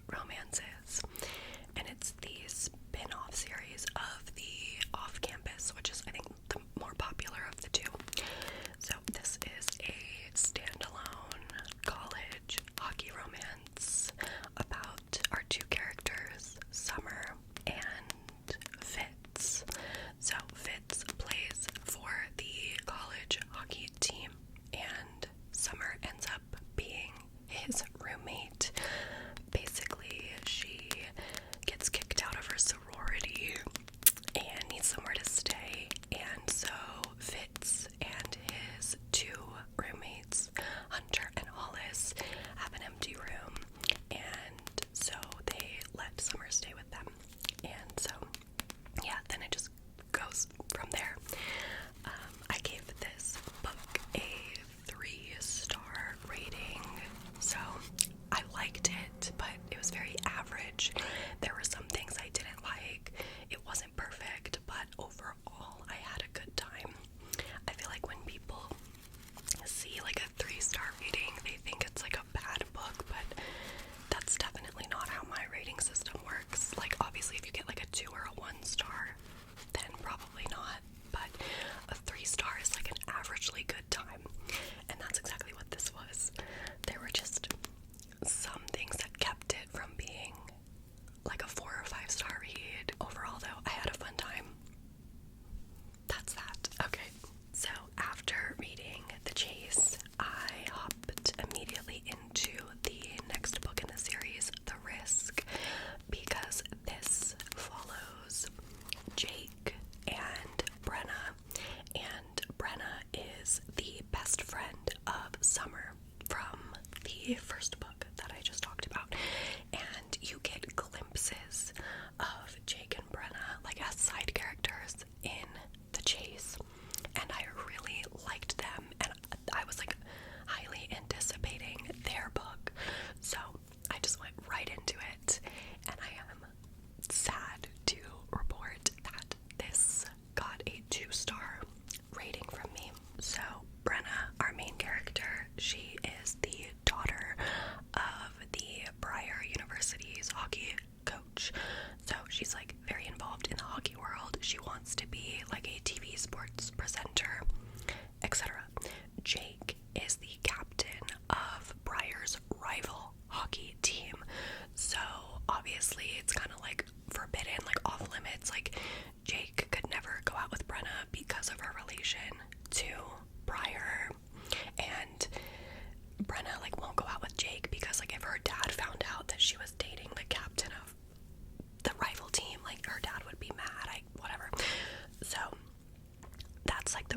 romances, and it's the spin-off series of the Off-Campus, which is, I think, the more popular of the two. So this is a standalone college hockey romance about our two characters, Summer and Fitz. So Fitz plays for the college hockey team, and Summer ends up being his roommate. Basically, she gets kicked out of her sorority and needs somewhere to stay, and so Fitz and his two roommates, Hunter and Hollis, have an empty room, and so they let Summer stay with them. And so, yeah, then it just goes from there. I gave this book a 3-star rating, so I liked it, but it was very average. There were some things I didn't like. It wasn't perfect, but overall I had a good time. I feel like when people see like a 3-star rating, they think it's like a bad book, but that's definitely not how my rating system works. Like, obviously if you get like a 2 or a 1 star, then probably not, but a 3-star is like an averagely good time, and that's exactly what this was. There were just some things that kept it from being like a 4 or 5-star read. Overall though, I had a fun time. That's that. Okay, so after reading The Chase, I hopped immediately into the next book in the series, The Risk, because this follows Jake and Brenna, and Brenna is the best friend of Summer from the first book that I just talked about, and you get glimpses of Jake and Brenna like as side characters in The Chase, and I really liked them, and I was like highly anticipating their book, so I just went right into it, and I am sad to report that this got a 2-star rating from me. So Brenna, our main character, she is the daughter of the Briar University's hockey coach, so she's like very involved in the hockey world. She wants to be like a TV sports presenter, etc. Jake is the captain of Briar's rival hockey team, so obviously it's kind of like forbidden, like off limits. Like, Jake could never go out with Brenna because of her relation to Briar, and Brenna like won't go out with Jake because like if her dad found out that she was dating the captain of the rival team, like her dad would be mad. Whatever. So that's like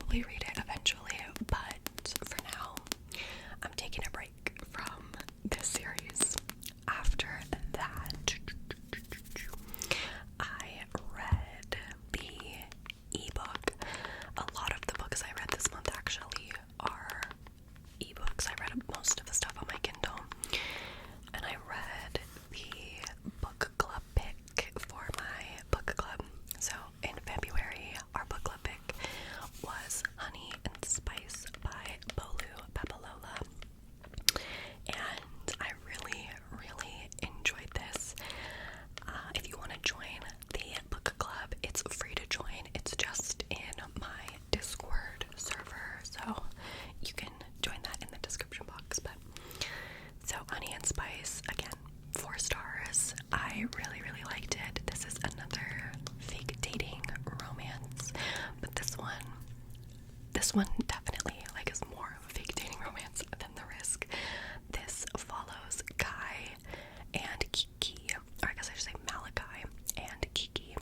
probably read it eventually, but for now, I'm taking a break from this series. After that, I read the ebook. A lot of the books I read this month actually are ebooks. I read most of the stuff on my Kindle, and I read the book club pick for my book club. So in February, our book club pick was Honey and Spice by Bolu Babalola, and I really, really enjoyed this. If you want to join the book club, it's free to join. It's just in my Discord server, so you can join that in the description box. But so Honey and Spice, again, 4 stars. I really, really liked it. This is another fake dating romance, but this one definitely like is more of a fake dating romance than The Risk. This follows Kai and Kiki, or I guess I should say Malachi and Kiki.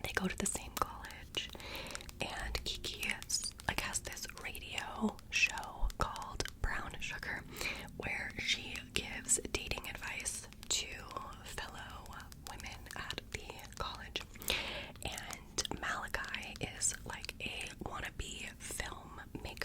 They go to the same college, and Kiki has this radio show called Brown Sugar, where she gives dating advice to fellow women at the college. And Malachi is like a wannabe filmmaker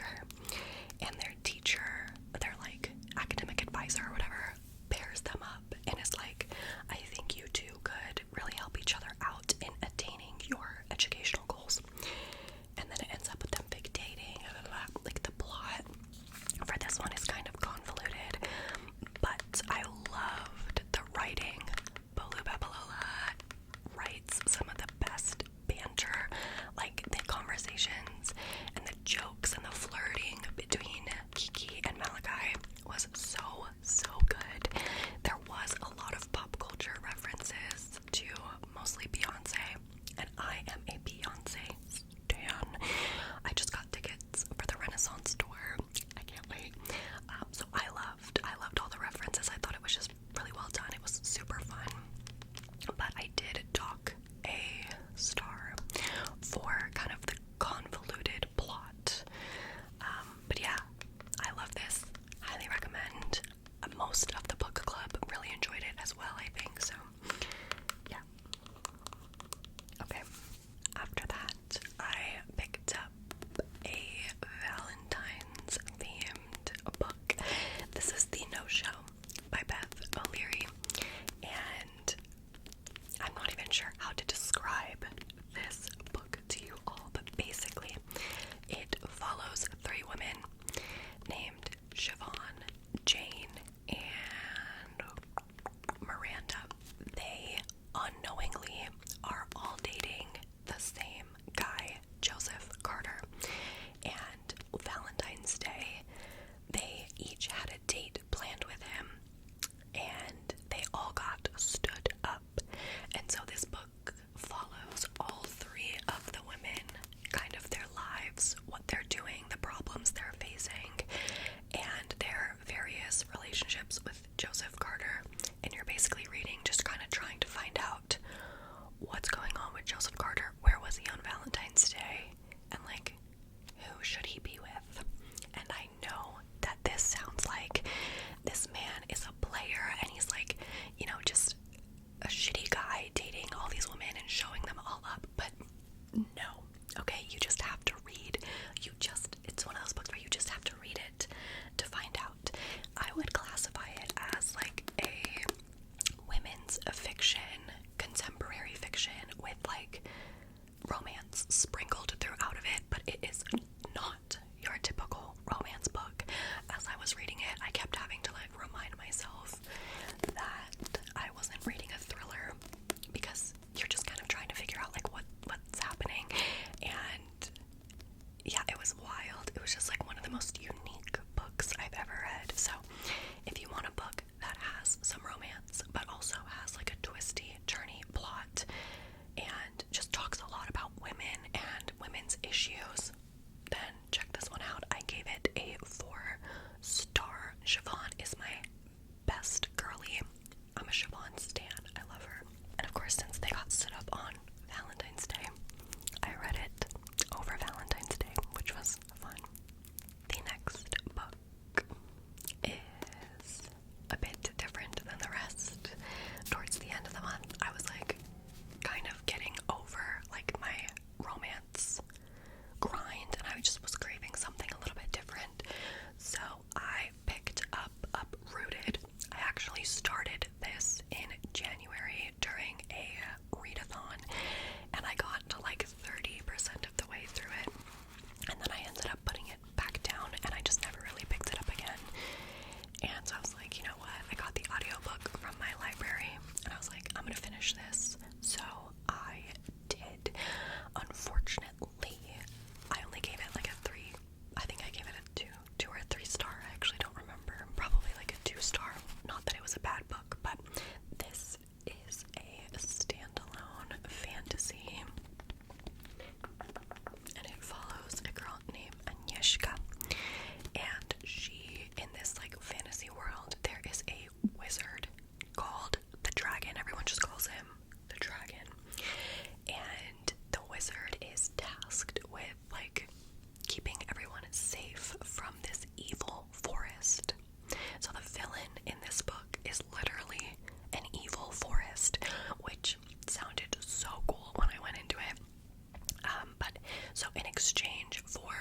exchange for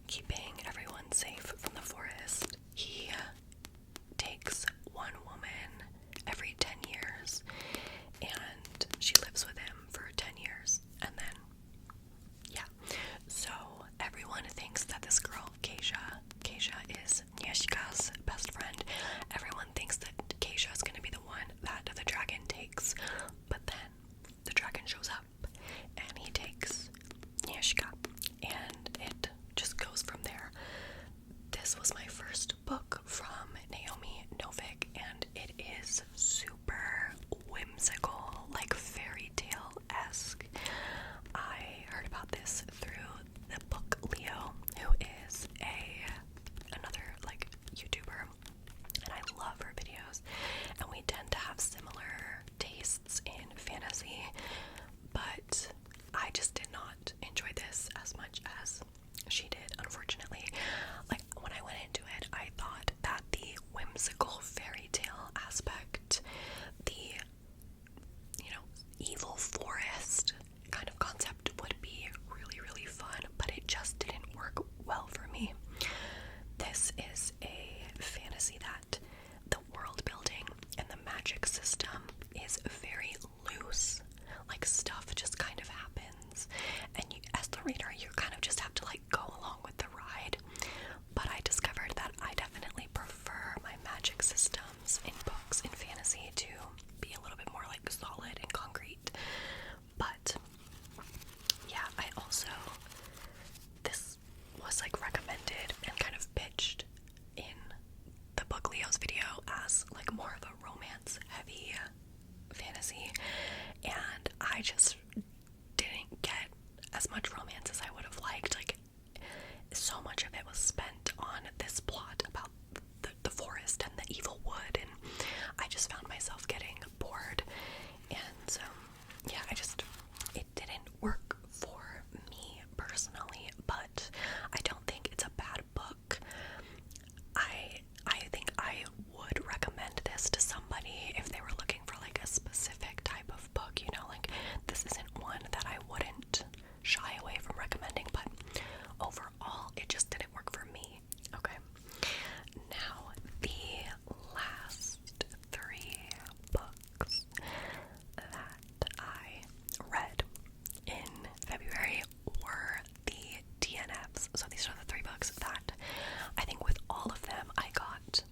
keeping everyone safe from the forest, he takes one woman every 10 years, and she lives with him for 10 years, and then, yeah. So everyone thinks that this girl, Keisha is Yeshika's best friend. Everyone thinks that Keisha is going to be the one that the dragon takes, but then the dragon shows up, and he takes Yeshika, and it just goes from there. This was my first book from Naomi Novik, and it is super whimsical, like fairy tale-esque. I heard about this through the book Leo, who is another like YouTuber, and I love her videos, and we tend to have similar tastes in fantasy, but I just did not enjoy this as much as she did, unfortunately. Like, when I went into it, I thought that the whimsical fairy tale aspect, the, evil forest kind of concept would be really, really fun, but it just didn't work well for me. This is a fantasy that the world building and the magic system is very loose. Like, stuff just kind of happens, and you, as the reader, you kind of just have to like go along with the ride. But I discovered that I definitely prefer my magic systems in books in fantasy to be a little bit more like solid and concrete. But yeah, this was like recommended and kind of pitched in the book Leo's video as like more of a romance heavy fantasy, and I just didn't get as much romance as I would have liked. Like, so much of it was spent on this plot about the forest and the evil wood, and I just found myself getting bored, and so yeah, it didn't work for me personally. But I don't think it's a bad book. I think I would recommend this to somebody if they were looking for like a specific type of book, like this isn't one that I wouldn't shy away from recommending, but overall it just didn't work for me. Okay, now the last 3 books that I read in February were the Dnfs. So these are the 3 books that I think with all of them I got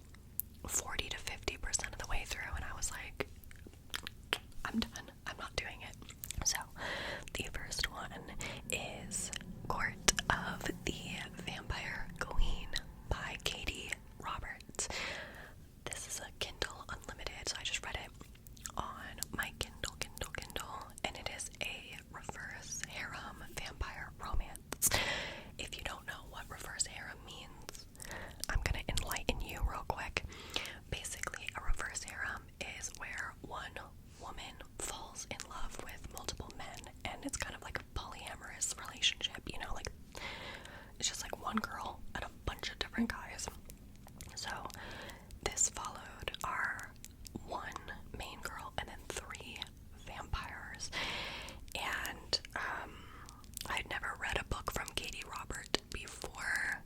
40 to 50% of the way through, and I was like, I'm done. I'm not doing it. So the first one is Court of the Vampire Queen by Katie Roberts. This is a Kindle Unlimited, so I just read it on my Kindle, and it is a reverse harem vampire romance. If you don't know what reverse harem means, I'm gonna enlighten you real quick. Basically, a reverse harem is where one woman falls in love with multiple men, and it's kind of like a polyamorous relationship, like it's just like one girl and a bunch of different guys. So this followed our one main girl and then 3 vampires, and I'd never read a book from Katie Robert before.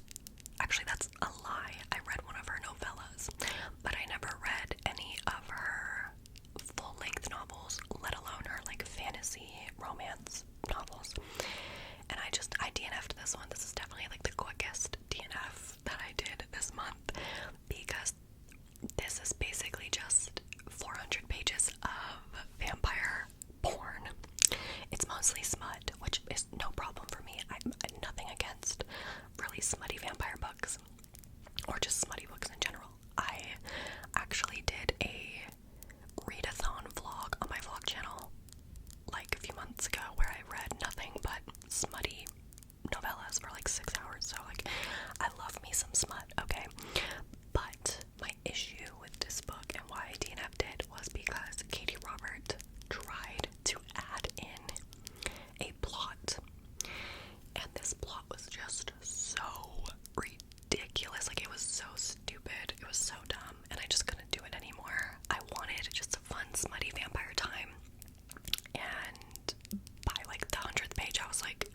Actually, that's a lie. I read one of her novellas, but I never read any of her full-length novels, let alone her like fantasy romance novels. And I DNF'd this one. This is definitely like the quickest DNF that I did this month, because this is basically just 400 pages of vampire porn. It's mostly smut, which is no problem for me. I'm nothing against really smutty vampire books, or just smutty books in general. I actually did a readathon vlog on my vlog channel like a few months ago where I read nothing but smutty novellas for like 6 hours, so like I love me some smut, okay? But my issue with this book and why I DNF'd it was because Katie Robert tried to add in a plot, and this plot was just so ridiculous. Like, it was so stupid, it was so dumb, and I just couldn't do it anymore. I wanted just a fun smutty vampire time, and by like the 100th page I was like,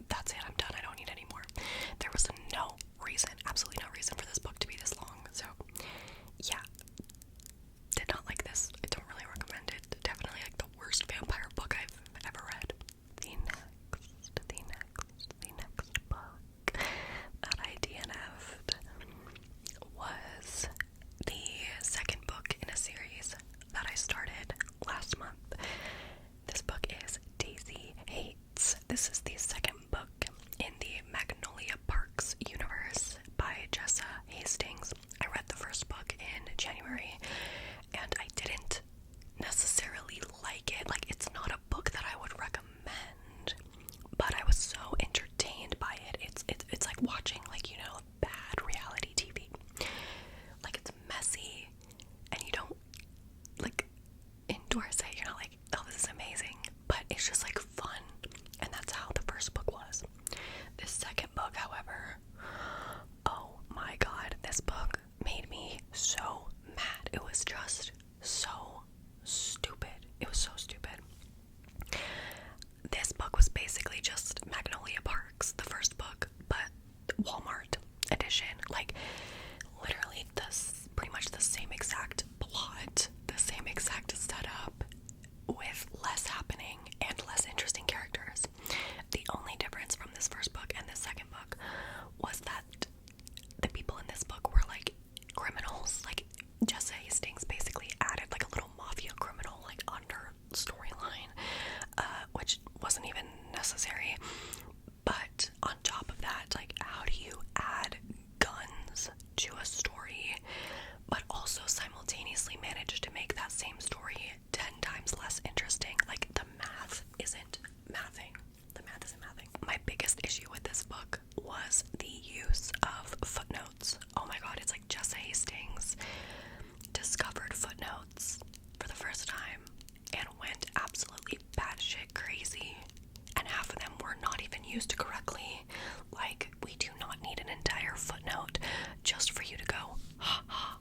that's it, I'm done, was just so stupid. It was so stupid. This book was basically just Magnolia Parks, the first book, but Walmart edition. Like, literally pretty much the same exact plot, the same exact setup, with less happening and less interesting characters. The only difference from this first book and this second book was that the people in this book were like criminals. Like, Jessa Hastings basically added like a little mafia criminal like under storyline, which wasn't even necessary. But on top of that, like, how do you add guns to a story but also simultaneously manage to make that same story 10 times less interesting? Like, the math isn't mathing. The math isn't mathing. My biggest issue with this book was the use of footnotes. Oh my god, it's like Jessa Hastings discovered footnotes for the first time and went absolutely batshit crazy, and half of them were not even used correctly. Like, we do not need an entire footnote just for you to go, ha ha.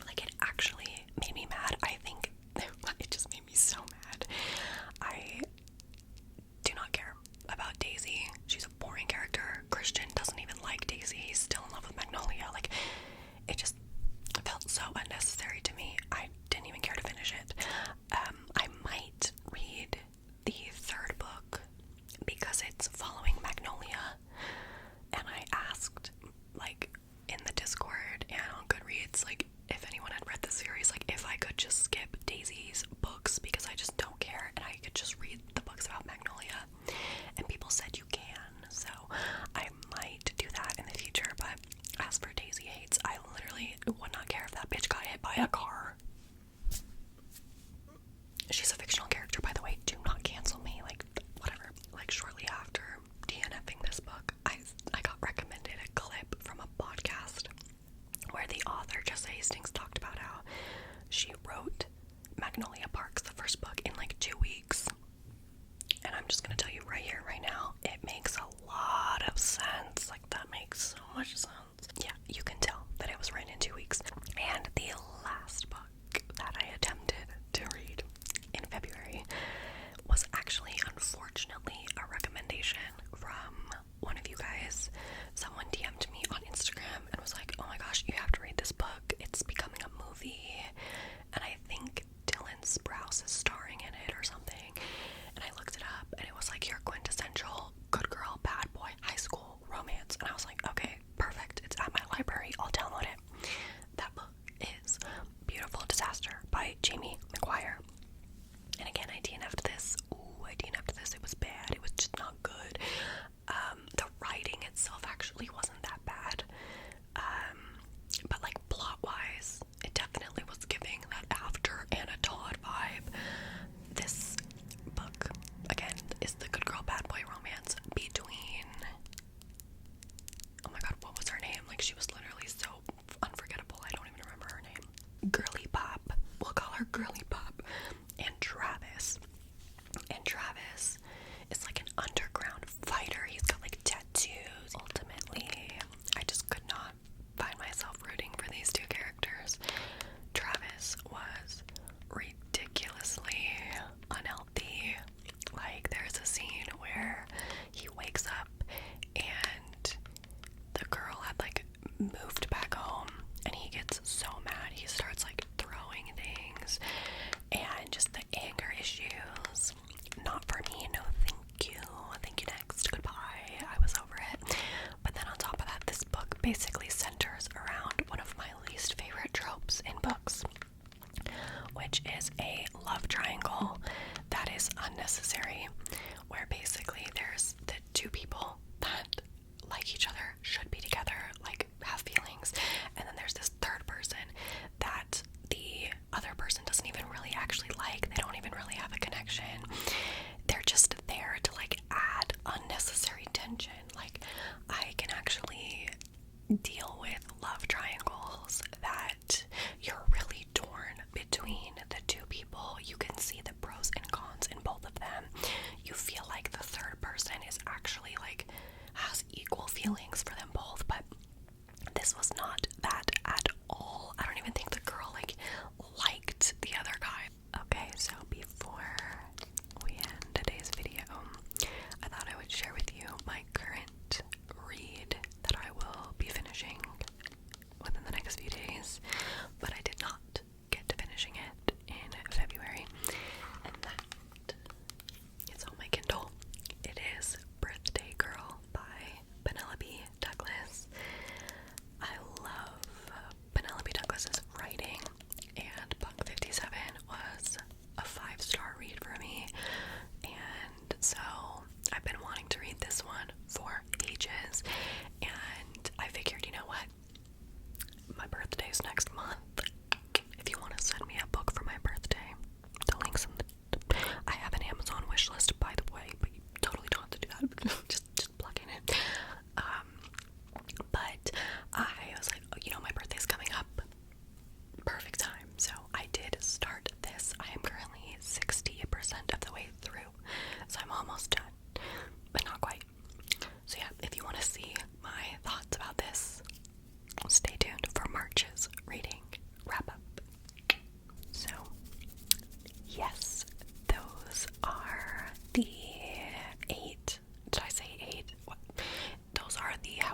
Like, it actually made me mad. I think it just made me so mad. I do not care about Daisy. She's a boring character. Christian doesn't even like Daisy. He's still in love with Magnolia. Like, it just felt so unnecessary to me. I didn't even care to finish it. I might read the third book because it's following Magnolia, and I asked, like, in the Discord and on Goodreads, like, if anyone had read the series, like, if I could just skip Daisy's books because I just don't care and I could just read the books about Magnolia, and people said you can, so I might do that in the future. But as for Daisy Haites, I literally would not care if that bitch got hit by a car. She's a fictional character, by the way. Do not cancel me. Like, whatever. Like, shortly after DNFing this book, I got recommended a clip from a podcast where the author, Jessa Hastings, talked about how she wrote Magnolia Parks, the first book, in like 2 weeks. And I'm just gonna tell you right here, right now, it makes a lot of sense. Like, that makes so much sense. Yeah, you can tell that it was written in 2 weeks. And the last book that I attempted to read in February was actually, unfortunately, a recommendation from one of you guys. Someone DM'd me on Instagram and was like, oh my gosh, you have to read this book. It's becoming a movie. And I think Dylan Sprouse is starring in it or something. And I looked it up and it was like your quintessential good girl, bad boy, high school romance. And I was like, okay, perfect. It's at my library. I'll download it. That book is Beautiful Disaster by Jamie McGuire. And again, I DNF'd this. It was bad. It was just not good. The writing itself actually wasn't that bad. But like, plot-wise, it definitely was giving that after Anna Todd vibe. This book, again, is the good girl, bad boy romance between, oh my god, what was her name? Like, she was literally so unforgettable. I don't even remember her name. Girly Pop. We'll call her Girly Pop. And Travis. And Travis is like an underground fighter. He's got like tattoos. Ultimately, I just could not find myself rooting for these two characters. Travis was ridiculously unhealthy. Like, there's a scene where he wakes up and the girl had like moved back home, and he gets so mad he starts like throwing things, and just the anger issues. Not for me, no thank you next, goodbye, I was over it. But then on top of that, this book basically centers around one of my least favorite tropes in books, which is a love triangle that is unnecessary, where basically there's the two people that like each other, should be together, like have feelings, and then there's this third person that the other person doesn't even really actually like. They don't even really have a connection. They're just there to like add unnecessary tension. Like, I can actually deal with love triangles that you're really torn between the two people. You can see the pros and cons in both of them. You feel like the third person is actually like has equal feelings for them both, but this was not that at all. I don't even think the girl like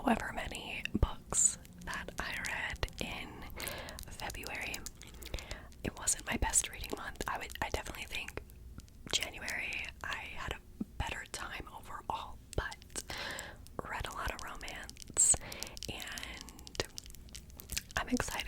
however many books that I read in February. It wasn't my best reading month. I definitely think January I had a better time overall, but read a lot of romance, and I'm excited